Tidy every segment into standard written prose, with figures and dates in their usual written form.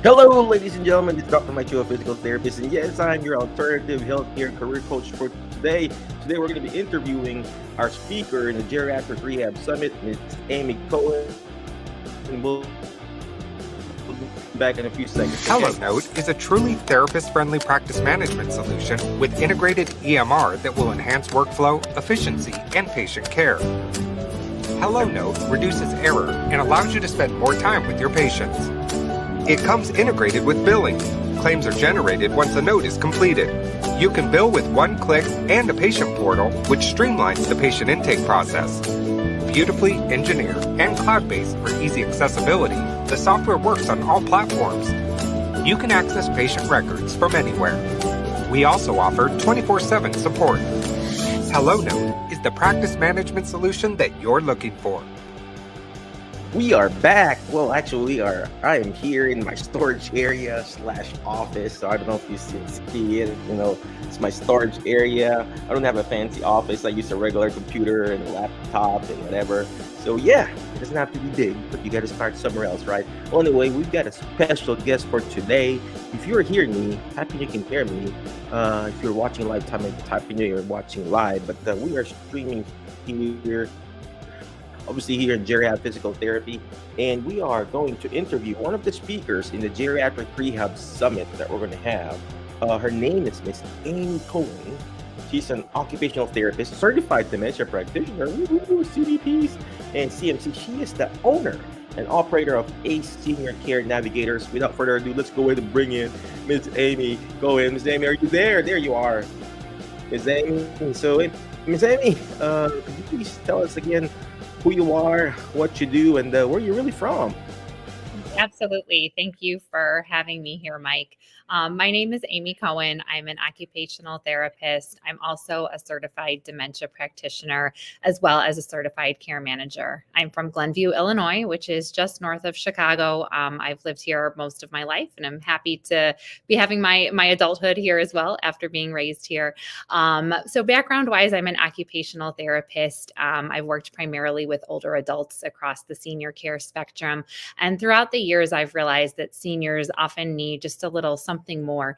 Hello, ladies and gentlemen. This is Dr. Mike, your physical therapist, and yes, I'm your alternative healthcare career coach for today. Today, we're going to be interviewing our speaker in the Geriatric Rehab Summit, Ms. Amy Cohen. And we'll be back in a few seconds. HelloNote is a truly therapist-friendly practice management solution with integrated EMR that will enhance workflow, efficiency, and patient care. HelloNote reduces error and allows you to spend more time with your patients. It comes integrated with billing. Claims are generated once a note is completed. You can bill with one click and a patient portal, which streamlines the patient intake process. Beautifully engineered and cloud-based for easy accessibility, the software works on all platforms. You can access patient records from anywhere. We also offer 24/7 support. HelloNote is the practice management solution that you're looking for. We are back. Well, actually, I am here in my storage area / office. So I don't know if you see it. It's my storage area. I don't have a fancy office. I use a regular computer and a laptop and whatever. So yeah, it doesn't have to be big, but you got to start somewhere else, right? Well, anyway, we've got a special guest for today. If you're hearing me, happy you can hear me. If you're watching live, type in you're watching live. But we are streaming here. Obviously here in Geriatric Physical Therapy, and we are going to interview one of the speakers in the Geriatric Rehab Summit that we're going to have. Her name is Miss Amy Cohen. She's an occupational therapist, certified dementia practitioner, CDPs, and CMC. She is the owner and operator of ACE Senior Care Navigators. Without further ado, let's go ahead and bring in Miss Amy Cohen. Miss Amy, are you there? There you are, Miss Amy. So, Miss Amy, could you please tell us again who you are, what you do, and where you're really from? Absolutely. Thank you for having me here, Mike. My name is Amy Cohen. I'm an occupational therapist. I'm also a certified dementia practitioner, as well as a certified care manager. I'm from Glenview, Illinois, which is just north of Chicago. I've lived here most of my life, and I'm happy to be having my adulthood here as well after being raised here. So background-wise, I'm an occupational therapist. I've worked primarily with older adults across the senior care spectrum. And throughout the years, I've realized that seniors often need just a little something more,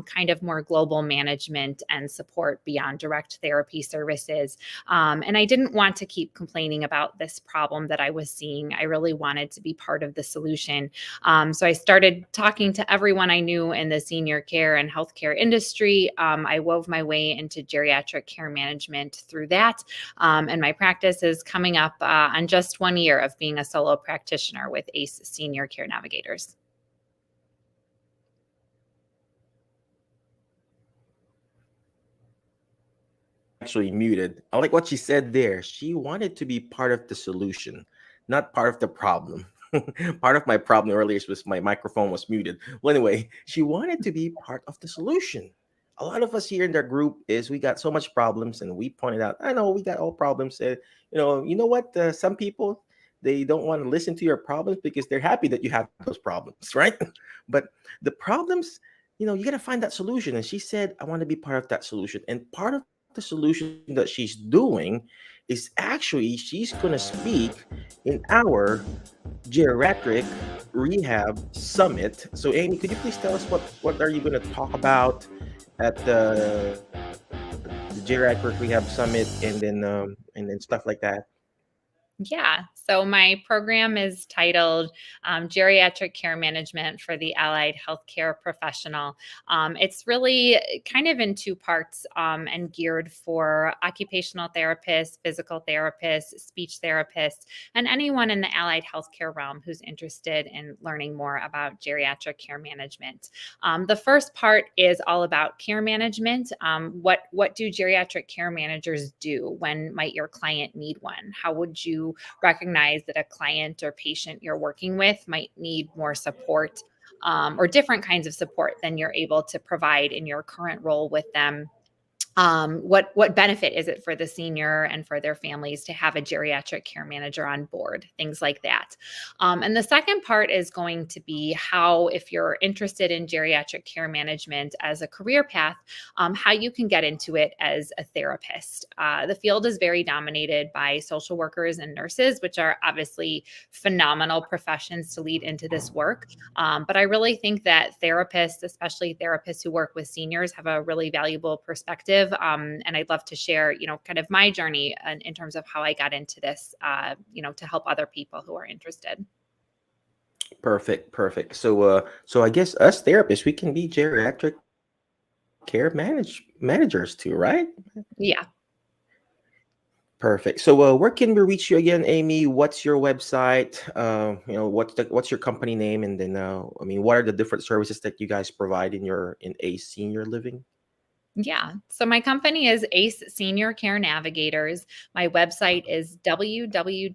kind of more global management and support beyond direct therapy services. And I didn't want to keep complaining about this problem that I was seeing. I really wanted to be part of the solution. So I started talking to everyone I knew in the senior care and healthcare industry. I wove my way into geriatric care management through that. And my practice is coming up on just 1 year of being a solo practitioner with ACE Senior Care Navigators. Actually muted. I like what she said there. She wanted to be part of the solution, not part of the problem. Part of my problem earlier was my microphone was muted. Well, anyway, she wanted to be part of the solution. A lot of us here in the group is we got so much problems, and we pointed out, I know we got all problems. You know what? Some people, they don't want to listen to your problems because they're happy that you have those problems, right? But the problems, you got to find that solution. And she said, I want to be part of that solution. And part of the solution that she's doing is actually she's going to speak in our Geriatric Rehab Summit. So, Amy, could you please tell us what are you going to talk about at the Geriatric Rehab Summit, and then stuff like that? Yeah. So my program is titled Geriatric Care Management for the Allied Healthcare Professional. It's really kind of in two parts and geared for occupational therapists, physical therapists, speech therapists, and anyone in the allied healthcare realm who's interested in learning more about geriatric care management. The first part is all about care management. What do geriatric care managers do? When might your client need one? How would you recognize that a client or patient you're working with might need more support or different kinds of support than you're able to provide in your current role with them? what benefit is it for the senior and for their families to have a geriatric care manager on board, things like that. And the second part is going to be how, if you're interested in geriatric care management as a career path, how you can get into it as a therapist. The field is very dominated by social workers and nurses, which are obviously phenomenal professions to lead into this work. But I really think that therapists, especially therapists who work with seniors, have a really valuable perspective. And I'd love to share, kind of my journey in terms of how I got into this, to help other people who are interested. Perfect. So I guess us therapists, we can be geriatric care managers too, right? Yeah. Perfect. So where can we reach you again, Amy? What's your website? What's your company name? And then what are the different services that you guys provide in a senior living? Yeah. So my company is ACE Senior Care Navigators. My website is www.ace,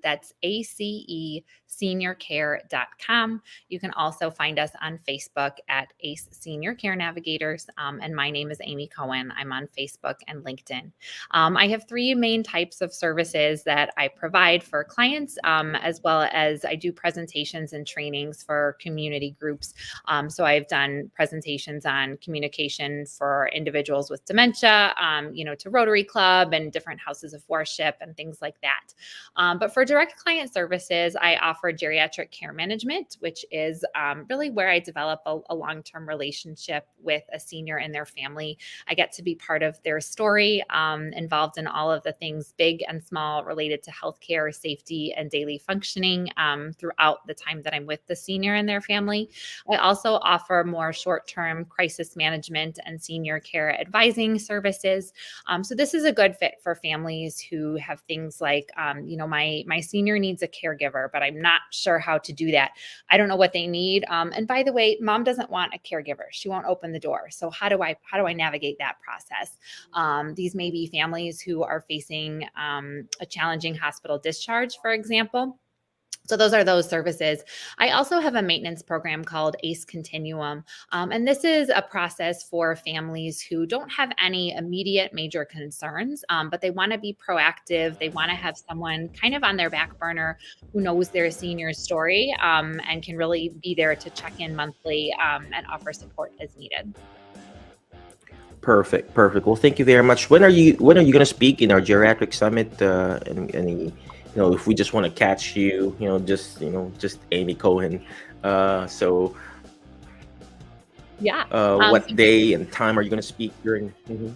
that's ACE, seniorcare.com. You can also find us on Facebook at ACE Senior Care Navigators. And my name is Amy Cohen. I'm on Facebook and LinkedIn. I have three main types of services that I provide for clients, as well as I do presentations and trainings for community groups. So I've done presentations on communication for individuals with dementia, to Rotary Club and different houses of worship and things like that. But for direct client services, I offer geriatric care management, which is really where I develop a long-term relationship with a senior and their family. I get to be part of their story, involved in all of the things big and small related to healthcare, safety, and daily functioning throughout the time that I'm with the senior and their family. I also offer more short-term crisis management and senior care advising services. So this is a good fit for families who have things like, my senior needs a caregiver, but I'm not sure how to do that. I don't know what they need. And by the way, mom doesn't want a caregiver. She won't open the door. So how do I navigate that process? These may be families who are facing a challenging hospital discharge, for example. So those are those services. I also have a maintenance program called ACE Continuum. And this is a process for families who don't have any immediate major concerns, but they want to be proactive. They want to have someone kind of on their back burner who knows their senior's story, and can really be there to check in monthly, and offer support as needed. Perfect. Well, thank you very much. When are you going to speak in our geriatric summit? If we just want to catch you, just Amy Cohen. So Yeah. what So day and time are you going to speak during? Mhm.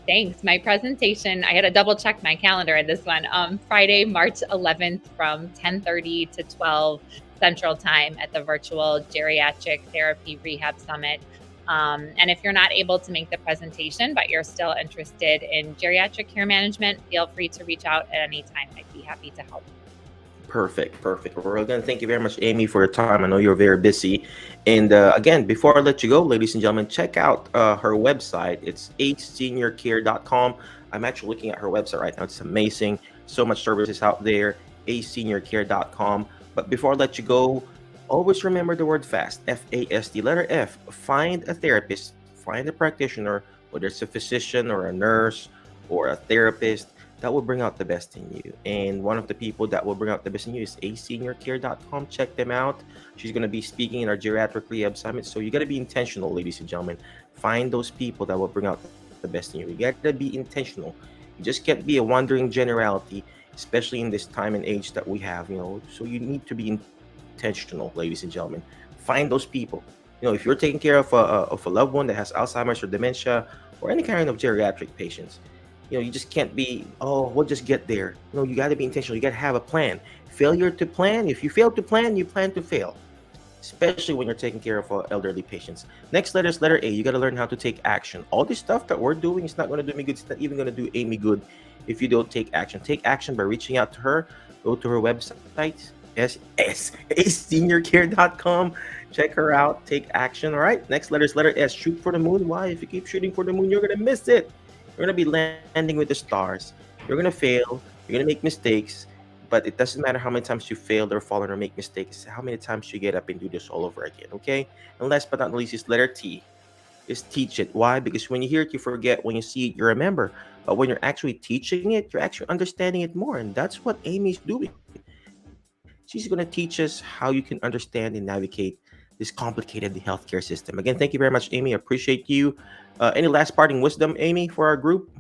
thanks. My presentation, I had to double check my calendar at this one. Friday, March 11th from 10:30 to 12 Central Time at the virtual Geriatric Therapy Rehab Summit. And if you're not able to make the presentation, but you're still interested in geriatric care management, feel free to reach out at any time. I'd be happy to help. Perfect. Well, again, thank you very much, Amy, for your time. I know you're very busy. And again, before I let you go, ladies and gentlemen, check out her website. It's aseniorcare.com. I'm actually looking at her website right now. It's amazing. So much services out there. aseniorcare.com. But before I let you go, always remember the word FAST, FAST, letter F. Find a therapist, find a practitioner, whether it's a physician or a nurse or a therapist, that will bring out the best in you. And one of the people that will bring out the best in you is aseniorcare.com. Check them out. She's going to be speaking in our Geriatric Rehab Summit. So you got to be intentional, ladies and gentlemen. Find those people that will bring out the best in you. You got to be intentional. You just can't be a wandering generality, especially in this time and age that we have, So you need to be intentional, ladies and gentlemen. Find those people. If you're taking care of a loved one that has Alzheimer's or dementia or any kind of geriatric patients, you just can't be, we'll just get there. You got to be intentional. You got to have a plan. Failure to plan. If you fail to plan, you plan to fail, especially when you're taking care of elderly patients. Next letter is letter A. You got to learn how to take action. All this stuff that we're doing is not going to do me good. It's not even going to do Amy good if you don't take action. Take action by reaching out to her. Go to her website, seniorcare.com. Check her out. Take action. All right. Next letter is letter S. Shoot for the moon. Why? If you keep shooting for the moon, you're going to miss it. You're going to be landing with the stars. You're going to fail. You're going to make mistakes. But it doesn't matter how many times you fail or fall or make mistakes. How many times you get up and do this all over again. Okay. And last but not least is letter T. is teach it. Why? Because when you hear it, you forget. When you see it, you remember. But when you're actually teaching it, you're actually understanding it more. And that's what Amy's doing. She's going to teach us how you can understand and navigate this complicated healthcare system. Again, thank you very much, Amy. I appreciate you. Any last parting wisdom, Amy, for our group?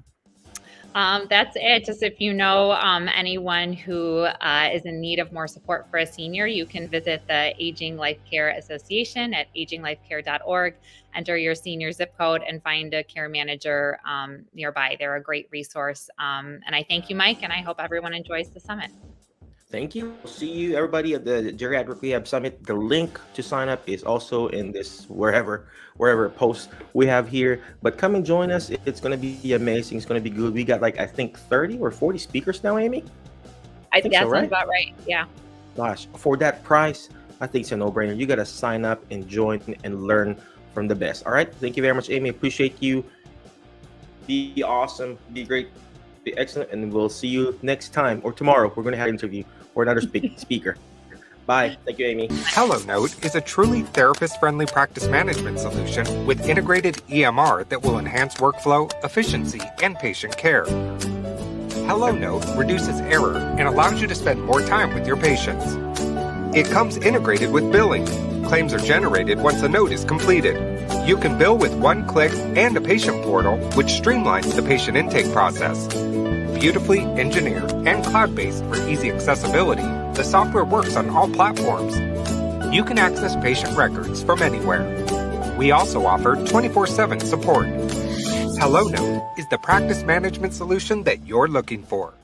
That's it. Just if you know anyone who is in need of more support for a senior, you can visit the Aging Life Care Association at aginglifecare.org, enter your senior zip code, and find a care manager nearby. They're a great resource. And I thank you, Mike, and I hope everyone enjoys the summit. Thank you. See you, everybody, at the Geriatric Rehab Summit. The link to sign up is also in this wherever post we have here. But come and join us. It's going to be amazing. It's going to be good. We got I think 30 or 40 speakers now, Amy. I think that sounds about right. Yeah. Gosh, for that price, I think it's a no-brainer. You got to sign up and join and learn from the best. All right. Thank you very much, Amy. Appreciate you. Be awesome. Be great. Be excellent. And we'll see you next time or tomorrow. We're going to have an interview for another speaker. Bye. Thank you, Amy. HelloNote is a truly therapist-friendly practice management solution with integrated EMR that will enhance workflow, efficiency, and patient care. HelloNote reduces error and allows you to spend more time with your patients. It comes integrated with billing. Claims are generated once a note is completed. You can bill with one click and a patient portal, which streamlines the patient intake process. Beautifully engineered and cloud-based for easy accessibility, the software works on all platforms. You can access patient records from anywhere. We also offer 24/7 support. HelloNote is the practice management solution that you're looking for.